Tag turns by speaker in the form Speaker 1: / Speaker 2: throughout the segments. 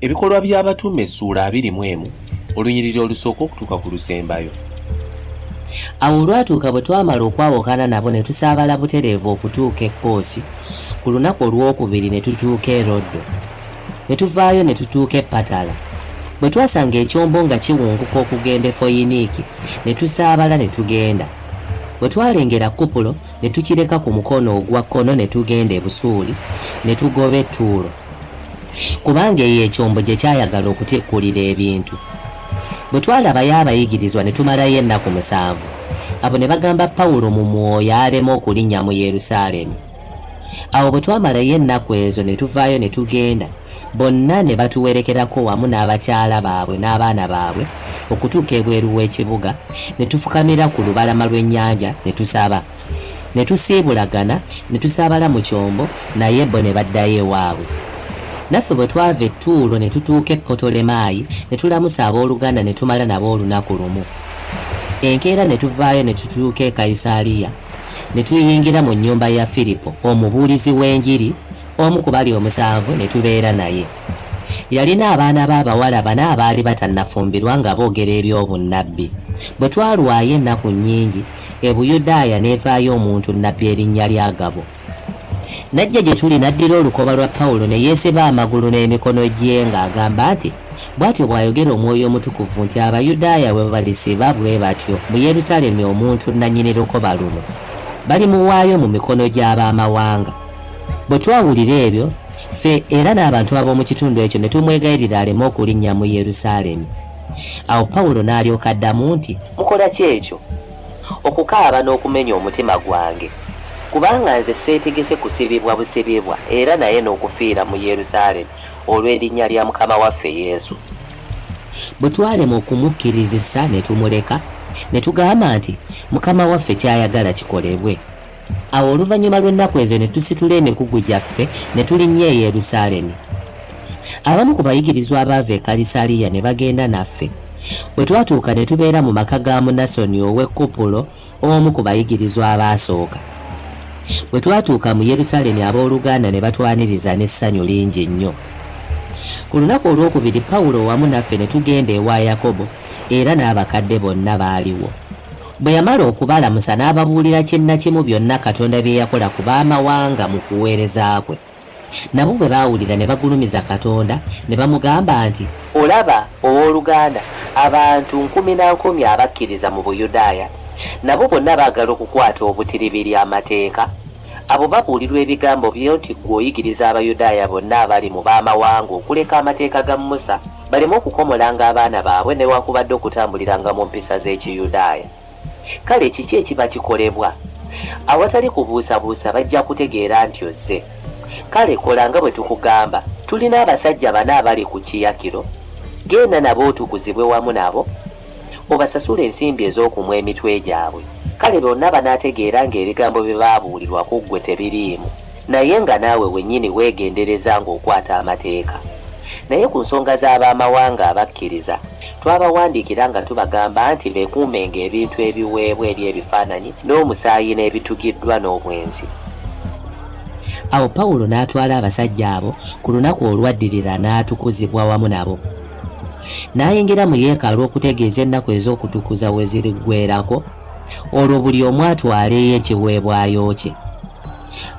Speaker 1: Ebikolwa by'abatume essuula 21 olunyiriri olusooka okutuuka ku lusembayo.
Speaker 2: Awo olwatuuka bwe twamala okwawukana nabo ne tusaabala butereevu okutuuka e Koosi. Ku lunaku olwokubiri ne tutuuka e Roddo. Ne tuvaayo ne tutuuka e Patala. Bwe twasanga ekyombo nga kiwunguka okugenda e Foyiniiki ne tusaabala ne tugenda. Bwe twalengera Kupulo ne tukireka ku mukono ogwa kkono ne tugenda e Busuuli ne tugoba e Ttuulo. Kubanga eyo ekyombo gye kyayagala okutikkulira ebintu. Bwe twalabayo abayigirizwa ne tumalayo ennaku 7. Abo ne bagamba Pawulo mu mwoyo alema okulinnya mu Yerusaalemi. Awo bwe twamalayo ennaku ezo ne tuvaayo ne tugenda, bonna ne batuwerekerako wamu n'abakyala baabwe n'abaana baabwe okutuuka ebweru w'ekibuga, ne tufukamira ku lubalama lw'ennyanja ne tusaba. Ne tusiibulagana ne tusaabala mu kyombo, naye bo ne baddayo ewaabwe. Naffe bwe twava e Ttuulo ne tutuuka e Potolemaayi ne tulamusa abooluganda ne tumala nabo olunaku lumu. Enkeera ne tuvaayo ne tutuuka e Kayisaliya ne tuyingira mu nnyumba ya Filipo omubuulizi w'enjiri, omu ku bali 7 ne tubeera naye. Yalina abaana b'abawala 4 abaali batannafumbirwa nga boogera eby'obunnabbi. Bwe twalwayo ennaku nnyingi, e Buyudaaya n'evaayo omuntu nnabbi erinnya lya Gabo. Najja gye tuli n'addira olukoba lwa Pawulo ne yeesiba amagulu n'emikono gye ng'agamba nti, bw'atyo bw'ayogera Omwoyo Omutukuvu nti Abayudaaya bwe balisiba bwe batyo mu Yerusaalemi omuntu nannyini lukoba luno, balimuwaayo mu mikono gy'Abamawanga. Bwe twawulira ebyo, ffe era n'abantu ab'omu kitundu ekyo ne tumwegayirira aleme okulinnya mu Yerusaalemi. Awo Pawulo n'alyoka addamu nti, mukola ki ekyo? Okukaaba n'okumenya omutima gwange. Kubanga nze seetegese kusibibwa busibibwa era naye n'okufiira mu Yerusaalemi olw'erinnya lya Mukama waffe Yesu. Bwe twalema okumukkirizisa ne tumuleka, ne tugamba nti Mukama waffe kyayagala kikolebwe. Awo oluvannyuma lw'ennaku ezo ne tusitula emigugu gyaffe ne tulinnya e Yerusaalemi. Abamu ku bayigirizwa abaava e Kayisaliya ne bagenda naffe. Bwe twatuuka ne tubeera mu maka ga Munasoni ow'e Kupulo, omu ku bayigirizwa abaasooka. Bwe twatuuka mu Yerusaalemi abooluganda ne batwaniriza n'essanyu lingi nnyo. Ku lunaku olwokubiri Pawulo wamu naffe ne tugenda ewa Yakobo era n'abakadde bonna baaliwo. Bwe yamala okubalamusa n'ababuulira kinnakimu byonna Katonda bye yakola ku baamawanga mu kuweereza kwe. Nabo bwe baawulira ne bagulumiza Katonda ne bamugamba nti, olaba owooluganda, abantu 10,000 abakkiriza mu Buyudaaya, nabo bonna baagala okukwata obutiribiri amateeka. Abo babuulirwa ebigambo byo nti ggwe oyigiriza Abayudaaya bonna abali mu baamawanga okuleka amateeka ga Musa, baleme okukomolanga abaana baabwe newankubadde okutambuliranga mu mpisa z'Ekiyudaaya. Kale kiki ekiba kikolebwa? Awatali kubuusabuusa bajja kutegeera nti ozze. Kale kola nga bwe tukugamba, tulina abasajja 4 abali ku Kiyakiro. Genda nabo otukuzibwe wamu nabo, obasasula ensimbi ez'okumwa emitwe gyabwe. Kale bonna banaategeera ng'ebigambo bye baabuulirwa ku ggwe tebiriimu, naye nga naawe wennyini weegendereza ng'okwata amateeka. Naye ku nsonga z'Abamawanga abakkiriza, twabawandiikira nga tubagamba nti beekuumenga ebintu ebiweebwa eri ebifaananyi n'omusaayi n'ebitugiddwa n'obwenzi. Awo Pawulo n'atwala abasajja abo ku lunaku olwaddirira n'atukuzibwa wamu nabo. N'ayingira mu yeekaalu okutegeeza ennaku ez'okutukuza we ziriggwerako, olwo buli omu atwaleeyo ekiweebwayo kye.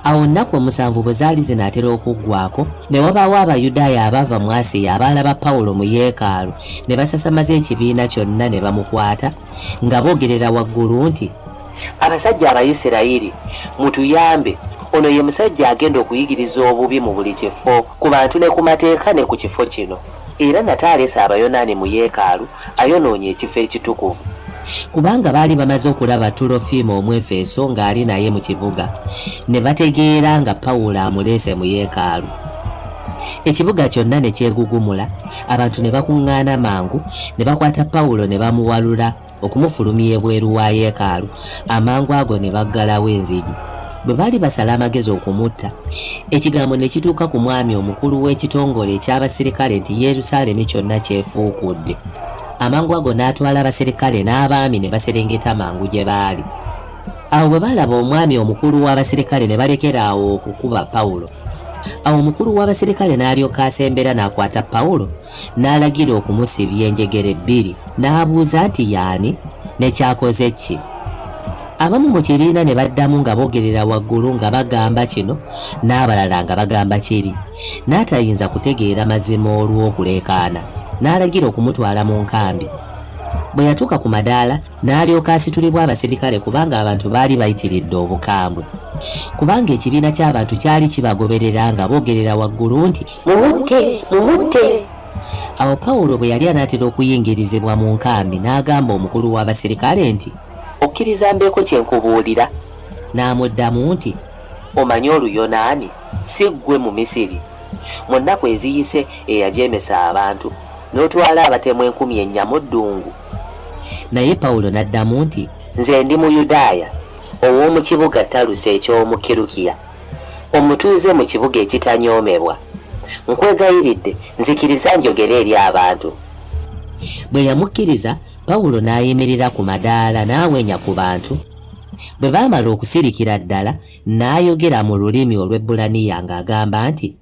Speaker 2: Awo nnaku 7 bwe zaali zinaatera okuggwako, ne wabaawo Abayudaaya abaava mu Asiya abaalaba Pawulo mu yeekaalu ne basasamaza ekibiina kyonna ne bamukwata nga boogerera waggulu nti, abasajja Abayisirayiri, mutuyambe, ono ye musajja agenda okuyigiriza obubi mu buli kifo, ku bantu ne ku mateeka ne ku kifo kino, era nate aleese Abayonaani mu yeekaalu ayonoonye ekifo ekitukuvu. Kubanga baali bamaze okulaba Tulofiimo Omwefeso ng'ali naye mu kibuga, ne bategeera nga Pawulo amuleese mu yeekaalu. Ekibuga kyonna ne kyegugumula, abantu ne bakuŋŋaana mangu, ne bakwata Pawulo ne bamuwalula okumufulumya ebweru wa yeekaalu, amangu ago ne baggalawo enzigi. Bwe baali basala amagezi okumutta, ekigambo ne kituuka ku mwami omukulu w'ekitongole eky'abasirikale nti Yerusaalemi kyonna kyefuukudde. Amangu ago n'atwala abaserikale n'abaami ne baserengeta mangu gye baali. Awo bwe balaba omwami omukulu w'abaserikale ne balekera awo okukuba Pawulo, Awo omukulu w'abaserikale n'alyoka asembera n'akwata Pawulo n'alagira okumusibya enjegere 2 n'abuuza nti yaani nekyakoze ki. Abamu mu kibiina ne baddamu nga boogerera waggulu nga bagamba kino n'abalala nga bagamba kiri, n'atayinza kutegeera mazima olw'okuleekaana. N'alagira okumutwala mu nkambi. Bwe yatuuka ku madaala n'alyoka asitulibwa abaserikale kubanga abantu baali bayitiridde obukambwe, kubanga ekibiina ky'abantu kyali kibagoberera nga boogerera waggulu nti mumutte mumutte. Awo Pawulo bwe yali anaatera okuyingirizibwa mu nkambi n'agamba omukulu w'abaserikale nti okkiriza mbeeko kye nkubuulira? N'amuddamu nti omanyi Oluyonaani, si ggwe mu Misiri mu nnaku eziyise eyajeemesa abantu n'otwala abatemu 4,000 mu ddungu. Naye Pawulo n'addamu nti nze ndi Muyudaaya ow'omu kibuga Taluso eky'omu Kirukiya, omutuuze mu kibuga ekitanyoomebwa. Nkwegayiridde nzikiriza njogere eri abantu. Bwe yamukkiriza, Pawulo n'ayimirira ku madaala n'awenya ku bantu. Bwe baamala okusirikira ddala n'ayogera mu lulimi Olwebbulaniya ng'agamba nti